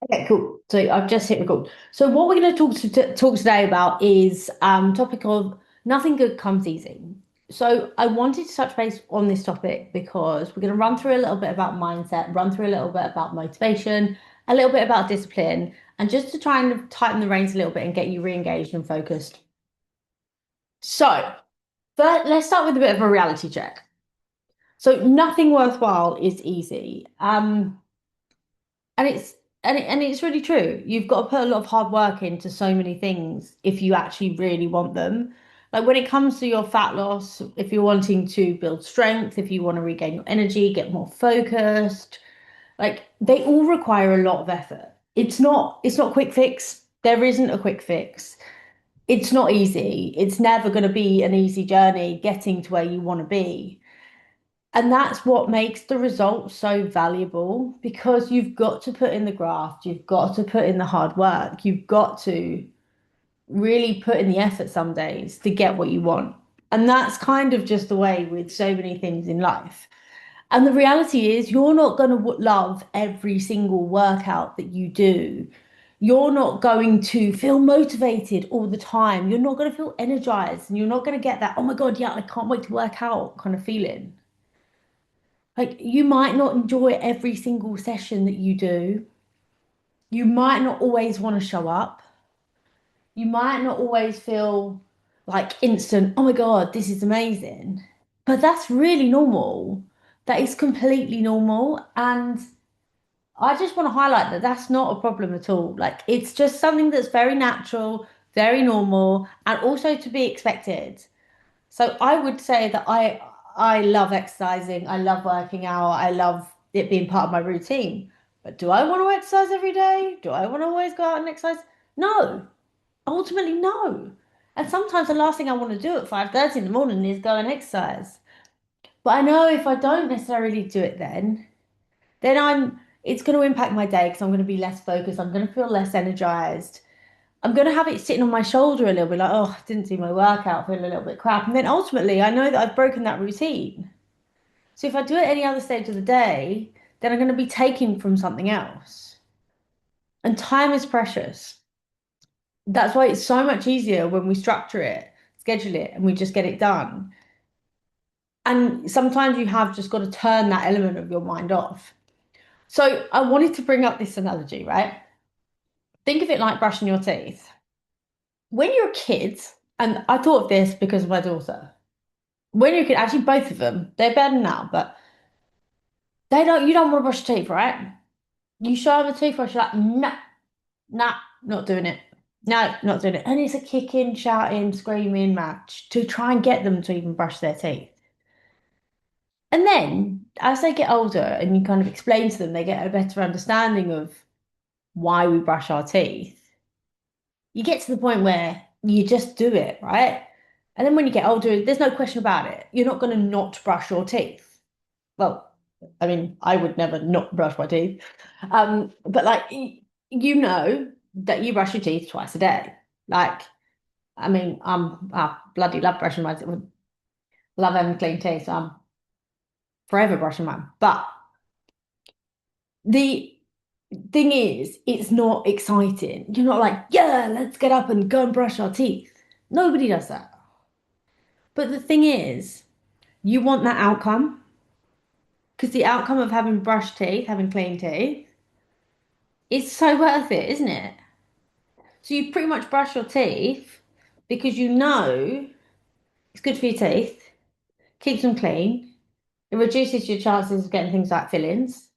Okay, cool. So I've just hit record. So what we're going to talk today about is topic of nothing good comes easy. So I wanted to touch base on this topic because we're going to run through a little bit about mindset, run through a little bit about motivation, a little bit about discipline, and just to try and tighten the reins a little bit and get you re-engaged and focused. So first, let's start with a bit of a reality check. So nothing worthwhile is easy. And it's really true. You've got to put a lot of hard work into so many things if you actually really want them. Like when it comes to your fat loss, if you're wanting to build strength, if you want to regain your energy, get more focused, like they all require a lot of effort. It's not quick fix. There isn't a quick fix. It's not easy. It's never going to be an easy journey getting to where you want to be. And that's what makes the results so valuable because you've got to put in the graft, you've got to put in the hard work, you've got to really put in the effort some days to get what you want. And that's kind of just the way with so many things in life. And the reality is, you're not going to love every single workout that you do. You're not going to feel motivated all the time. You're not going to feel energized and you're not going to get that, oh my God, yeah, I can't wait to work out kind of feeling. Like you might not enjoy every single session that you do. You might not always want to show up. You might not always feel like instant, oh my God, this is amazing. But that's really normal. That is completely normal. And I just want to highlight that that's not a problem at all. Like it's just something that's very natural, very normal, and also to be expected. So I would say that I love exercising. I love working out. I love it being part of my routine. But do I want to exercise every day? Do I want to always go out and exercise? No. Ultimately, no. And sometimes the last thing I want to do at 5:30 in the morning is go and exercise. But I know if I don't necessarily do it then it's going to impact my day because I'm going to be less focused. I'm going to feel less energized. I'm going to have it sitting on my shoulder a little bit like, oh, I didn't do my workout, feel a little bit crap. And then ultimately, I know that I've broken that routine. So if I do it any other stage of the day, then I'm going to be taking from something else. And time is precious. That's why it's so much easier when we structure it, schedule it, and we just get it done. And sometimes you have just got to turn that element of your mind off. So I wanted to bring up this analogy, right? Think of it like brushing your teeth. When you're a kid, and I thought of this because of my daughter. When you're a kid, actually both of them, they're better now, but you don't want to brush your teeth, right? You show them a toothbrush, you're like, nah, nah, not doing it. No, not doing it. And it's a kicking, shouting, screaming match to try and get them to even brush their teeth. And then as they get older and you kind of explain to them, they get a better understanding of why we brush our teeth. You get to the point where you just do it, right? And then when you get older, there's no question about it. You're not going to not brush your teeth. Well, I mean, I would never not brush my teeth. But like you know that you brush your teeth twice a day. Like, I mean, I bloody love brushing my teeth. Love having clean teeth. So I'm forever brushing mine. But the thing is, it's not exciting. You're not like, yeah, let's get up and go and brush our teeth. Nobody does that. But the thing is, you want that outcome because the outcome of having brushed teeth, having clean teeth, is so worth it, isn't it? So you pretty much brush your teeth because you know it's good for your teeth, keeps them clean, it reduces your chances of getting things like fillings,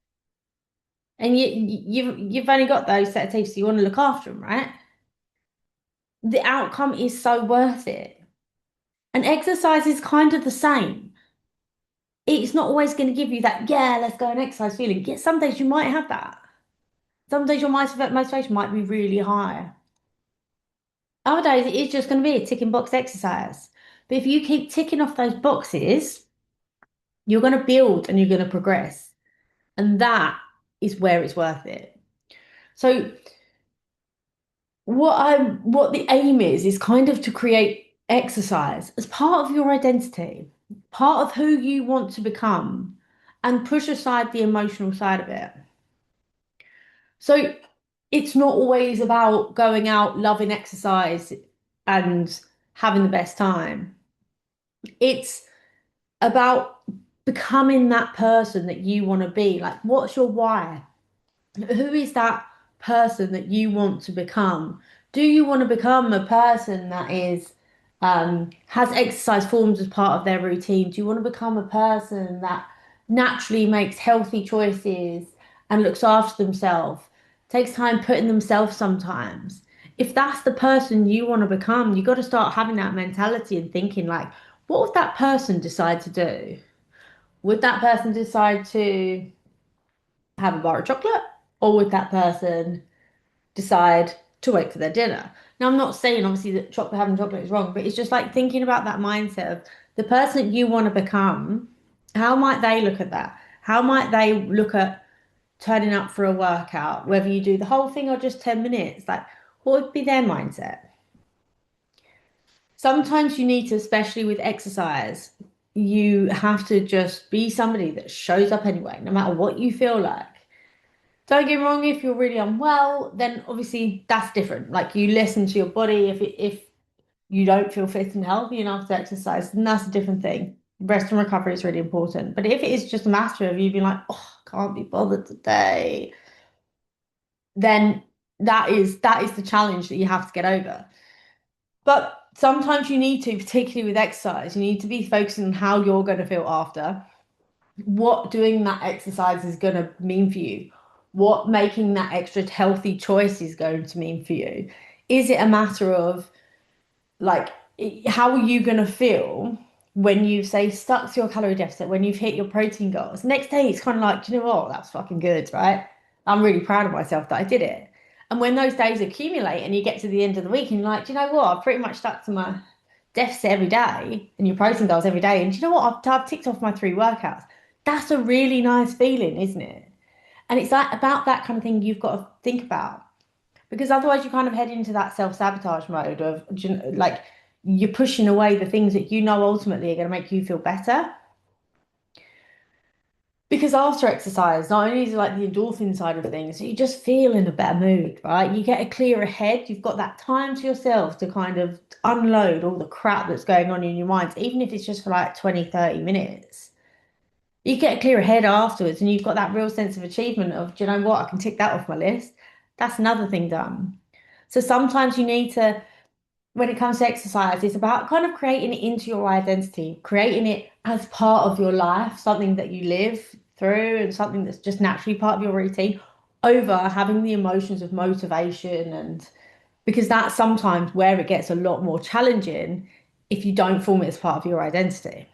and you've only got those set of teeth, so you want to look after them, right? The outcome is so worth it. And exercise is kind of the same. It's not always going to give you that, yeah, let's go and exercise feeling. Yeah, some days you might have that. Some days your motivation might be really high. Other days it is just going to be a ticking box exercise. But if you keep ticking off those boxes, you're going to build and you're going to progress. And that is where it's worth it. So what the aim is kind of to create exercise as part of your identity, part of who you want to become, and push aside the emotional side of it. So it's not always about going out, loving exercise and having the best time. It's about becoming that person that you want to be. Like, what's your why? Who is that person that you want to become? Do you want to become a person that is has exercise forms as part of their routine? Do you want to become a person that naturally makes healthy choices and looks after themselves, takes time putting themselves sometimes? If that's the person you want to become, you got to start having that mentality and thinking like, what would that person decide to do? Would that person decide to have a bar of chocolate? Or would that person decide to wait for their dinner? Now, I'm not saying obviously that chocolate having chocolate is wrong, but it's just like thinking about that mindset of the person that you want to become. How might they look at that? How might they look at turning up for a workout, whether you do the whole thing or just 10 minutes? Like, what would be their mindset? Sometimes you need to, especially with exercise, you have to just be somebody that shows up anyway, no matter what you feel like. Don't get me wrong, if you're really unwell, then obviously that's different. Like you listen to your body. If you don't feel fit and healthy enough to exercise, then that's a different thing. Rest and recovery is really important. But if it is just a matter of you being like, oh, I can't be bothered today, then that is the challenge that you have to get over. But sometimes you need to, particularly with exercise, you need to be focusing on how you're going to feel after, what doing that exercise is going to mean for you, what making that extra healthy choice is going to mean for you. Is it a matter of like, how are you going to feel when you say stuck to your calorie deficit, when you've hit your protein goals? Next day, it's kind of like, do you know what? That's fucking good, right? I'm really proud of myself that I did it. And when those days accumulate and you get to the end of the week and you're like, do you know what? I've pretty much stuck to my deficit every day and your protein goals every day. And do you know what? I've ticked off my 3 workouts. That's a really nice feeling, isn't it? And it's like about that kind of thing you've got to think about because otherwise you kind of head into that self-sabotage mode of like you're pushing away the things that you know ultimately are going to make you feel better. Because after exercise, not only is it like the endorphin side of things, you just feel in a better mood, right? You get a clearer head. You've got that time to yourself to kind of unload all the crap that's going on in your mind, even if it's just for like 20, 30 minutes. You get a clearer head afterwards, and you've got that real sense of achievement of, do you know what? I can tick that off my list. That's another thing done. So sometimes you need to, when it comes to exercise, it's about kind of creating it into your identity, creating it as part of your life, something that you live through and something that's just naturally part of your routine, over having the emotions of motivation. And because that's sometimes where it gets a lot more challenging if you don't form it as part of your identity.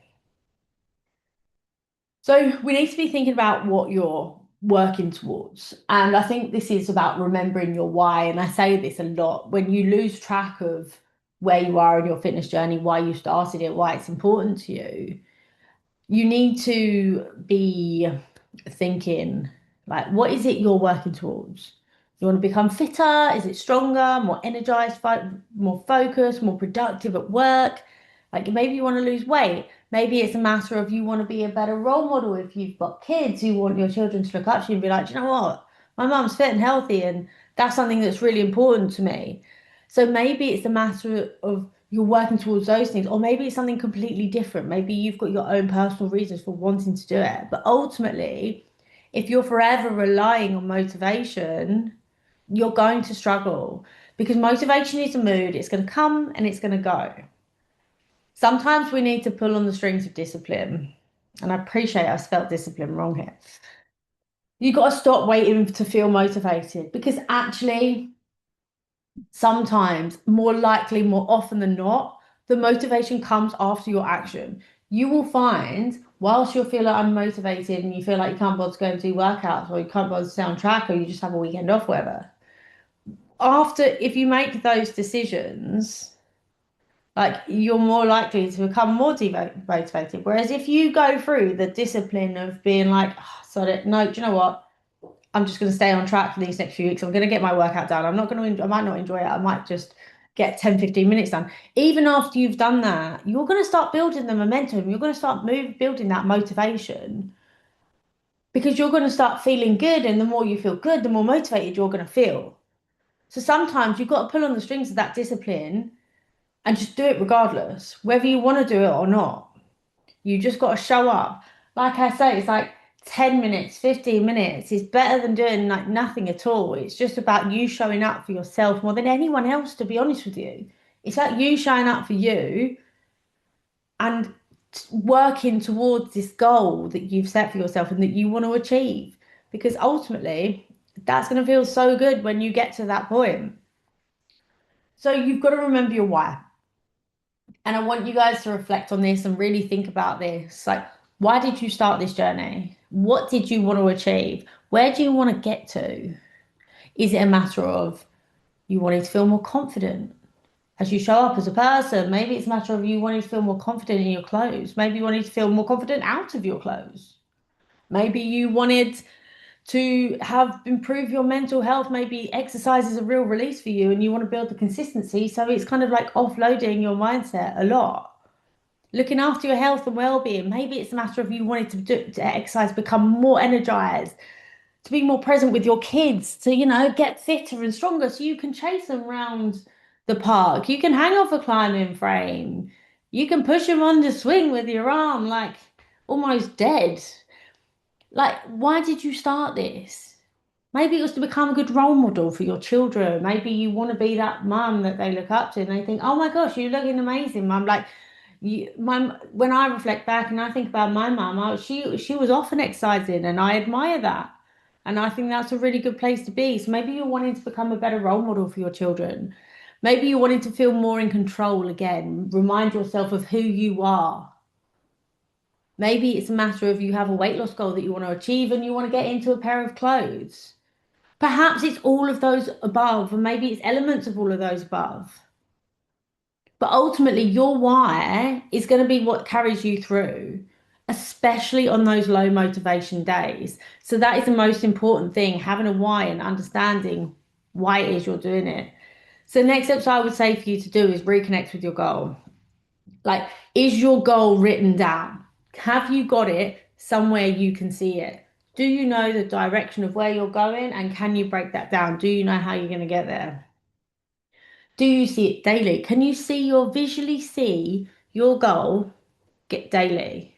So we need to be thinking about what you're working towards. And I think this is about remembering your why. And I say this a lot when you lose track of where you are in your fitness journey, why you started it, why it's important to you, you need to be thinking like, what is it you're working towards? You want to become fitter? Is it stronger, more energized, more focused, more productive at work? Like maybe you want to lose weight. Maybe it's a matter of you want to be a better role model if you've got kids, you want your children to look up to you and be like, "Do you know what? My mum's fit and healthy, and that's something that's really important to me." So maybe it's a matter of you're working towards those things, or maybe it's something completely different. Maybe you've got your own personal reasons for wanting to do it. But ultimately, if you're forever relying on motivation, you're going to struggle because motivation is a mood, it's going to come and it's going to go. Sometimes we need to pull on the strings of discipline. And I appreciate I spelled discipline wrong here. You've got to stop waiting to feel motivated because actually, sometimes, more likely, more often than not, the motivation comes after your action. You will find, whilst you're feeling unmotivated and you feel like you can't bother to go and do workouts or you can't bother to stay on track or you just have a weekend off, whatever. After, if you make those decisions, like you're more likely to become more demotivated. Whereas if you go through the discipline of being like, oh, sorry, no, do you know what? I'm just going to stay on track for these next few weeks. I'm going to get my workout done. I'm not going to, I might not enjoy it. I might just get 10, 15 minutes done. Even after you've done that, you're going to start building the momentum. You're going to start building that motivation because you're going to start feeling good. And the more you feel good, the more motivated you're going to feel. So sometimes you've got to pull on the strings of that discipline and just do it regardless, whether you want to do it or not. You just got to show up. Like I say, it's like 10 minutes, 15 minutes is better than doing like nothing at all. It's just about you showing up for yourself more than anyone else, to be honest with you. It's like you showing up for you and working towards this goal that you've set for yourself and that you want to achieve. Because ultimately, that's going to feel so good when you get to that point. So you've got to remember your why. And I want you guys to reflect on this and really think about this. Like, why did you start this journey? What did you want to achieve? Where do you want to get to? Is it a matter of you wanting to feel more confident as you show up as a person? Maybe it's a matter of you wanting to feel more confident in your clothes. Maybe you wanted to feel more confident out of your clothes. Maybe you wanted to have improve your mental health. Maybe exercise is a real release for you and you want to build the consistency. So it's kind of like offloading your mindset a lot. Looking after your health and well-being. Maybe it's a matter of you wanting to exercise, become more energized, to be more present with your kids, to, get fitter and stronger so you can chase them around the park. You can hang off a climbing frame. You can push them on the swing with your arm, like almost dead. Like, why did you start this? Maybe it was to become a good role model for your children. Maybe you want to be that mum that they look up to and they think, oh my gosh, you're looking amazing, mum. Like, when I reflect back and I think about my mum, she was often exercising and I admire that. And I think that's a really good place to be. So maybe you're wanting to become a better role model for your children. Maybe you're wanting to feel more in control again. Remind yourself of who you are. Maybe it's a matter of you have a weight loss goal that you want to achieve and you want to get into a pair of clothes. Perhaps it's all of those above, and maybe it's elements of all of those above. But ultimately, your why is going to be what carries you through, especially on those low motivation days. So that is the most important thing, having a why and understanding why it is you're doing it. So next steps I would say for you to do is reconnect with your goal. Like, is your goal written down? Have you got it somewhere you can see it? Do you know the direction of where you're going and can you break that down? Do you know how you're going to get there? Do you see it daily? Can you visually see your goal get daily?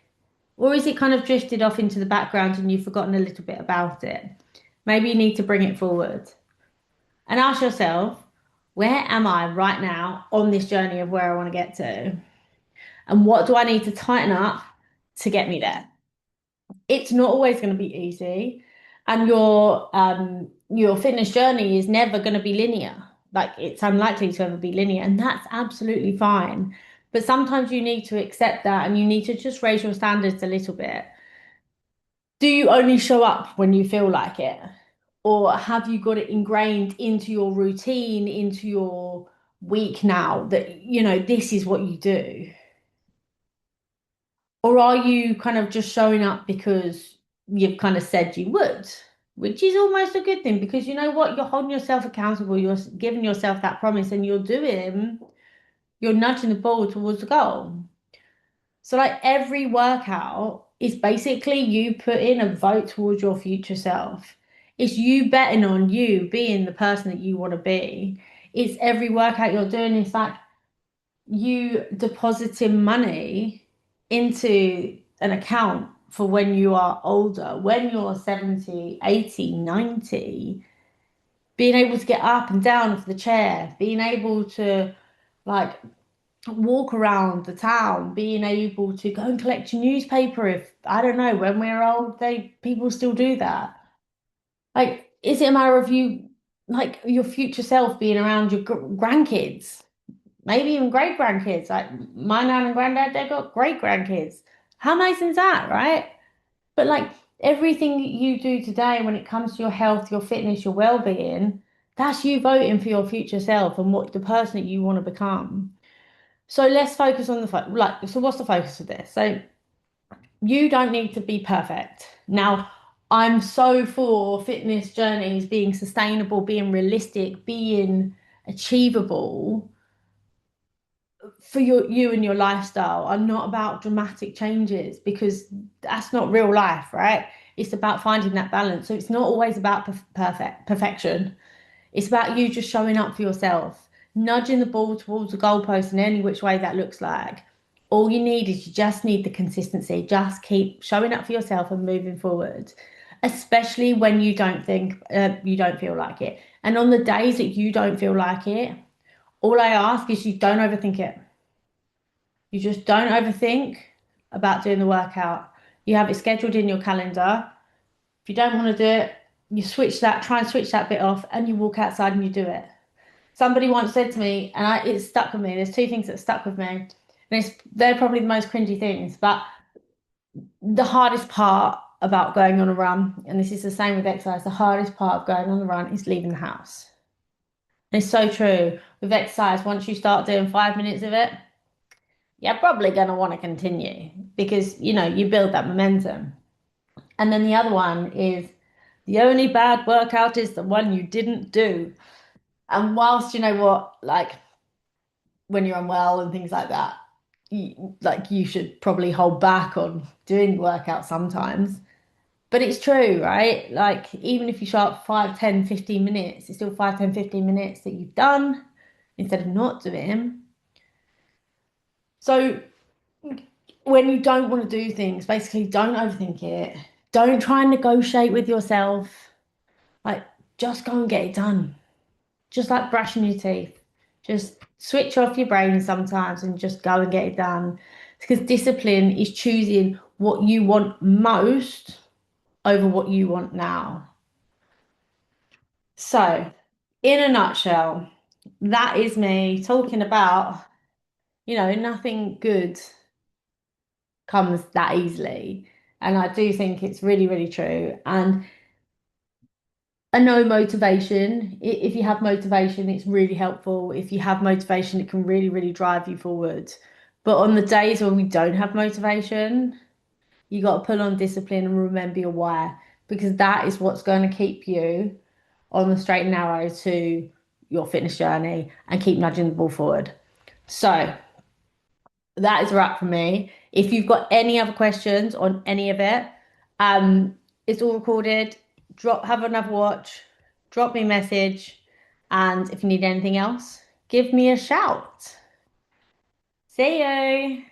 Or is it kind of drifted off into the background and you've forgotten a little bit about it? Maybe you need to bring it forward and ask yourself, where am I right now on this journey of where I want to get to? And what do I need to tighten up to get me there? It's not always going to be easy, and your fitness journey is never going to be linear. Like, it's unlikely to ever be linear, and that's absolutely fine. But sometimes you need to accept that and you need to just raise your standards a little bit. Do you only show up when you feel like it? Or have you got it ingrained into your routine, into your week now that, this is what you do? Or are you kind of just showing up because you've kind of said you would, which is almost a good thing because you know what? You're holding yourself accountable, you're giving yourself that promise, and you're nudging the ball towards the goal. So, like, every workout is basically you put in a vote towards your future self. It's you betting on you being the person that you want to be. It's every workout you're doing, it's like you depositing money into an account for when you are older, when you're 70, 80, 90, being able to get up and down off the chair, being able to like walk around the town, being able to go and collect your newspaper if, I don't know, when we're old, people still do that. Like, is it a matter of you, like your future self being around your grandkids? Maybe even great grandkids. Like my nan and granddad, they've got great grandkids. How nice is that, right? But like everything you do today when it comes to your health, your fitness, your well-being, that's you voting for your future self and what the person that you want to become. So let's focus on so what's the focus of this? So you don't need to be perfect. Now, I'm so for fitness journeys being sustainable, being realistic, being achievable for you and your lifestyle are not about dramatic changes because that's not real life, right? It's about finding that balance. So it's not always about perfection. It's about you just showing up for yourself, nudging the ball towards the goalpost in any which way that looks like. All you need is you just need the consistency. Just keep showing up for yourself and moving forward, especially when you don't feel like it. And on the days that you don't feel like it, all I ask is you don't overthink it. You just don't overthink about doing the workout. You have it scheduled in your calendar. If you don't want to do it, you try and switch that bit off, and you walk outside and you do it. Somebody once said to me, and it stuck with me. There's two things that stuck with me, and they're probably the most cringy things. But the hardest part about going on a run, and this is the same with exercise, the hardest part of going on a run is leaving the house. And it's so true with exercise. Once you start doing 5 minutes of it, you're probably going to want to continue because you build that momentum. And then the other one is the only bad workout is the one you didn't do. And whilst you know what, like when you're unwell and things like that, you should probably hold back on doing workouts sometimes. But it's true, right? Like even if you show up 5, 10, 15 minutes, it's still 5, 10, 15 minutes that you've done instead of not doing. So when you don't want to do things, basically don't overthink it. Don't try and negotiate with yourself. Like just go and get it done. Just like brushing your teeth. Just switch off your brain sometimes and just go and get it done. Because discipline is choosing what you want most over what you want now. So, in a nutshell, that is me talking about, nothing good comes that easily. And I do think it's really, really true. And I know motivation. If you have motivation, it's really helpful. If you have motivation, it can really, really drive you forward. But on the days when we don't have motivation, you got to pull on discipline and remember your why, because that is what's going to keep you on the straight and narrow to your fitness journey and keep nudging the ball forward. So that is a wrap for me. If you've got any other questions on any of it, it's all recorded. Have another watch, drop me a message, and if you need anything else, give me a shout. See you.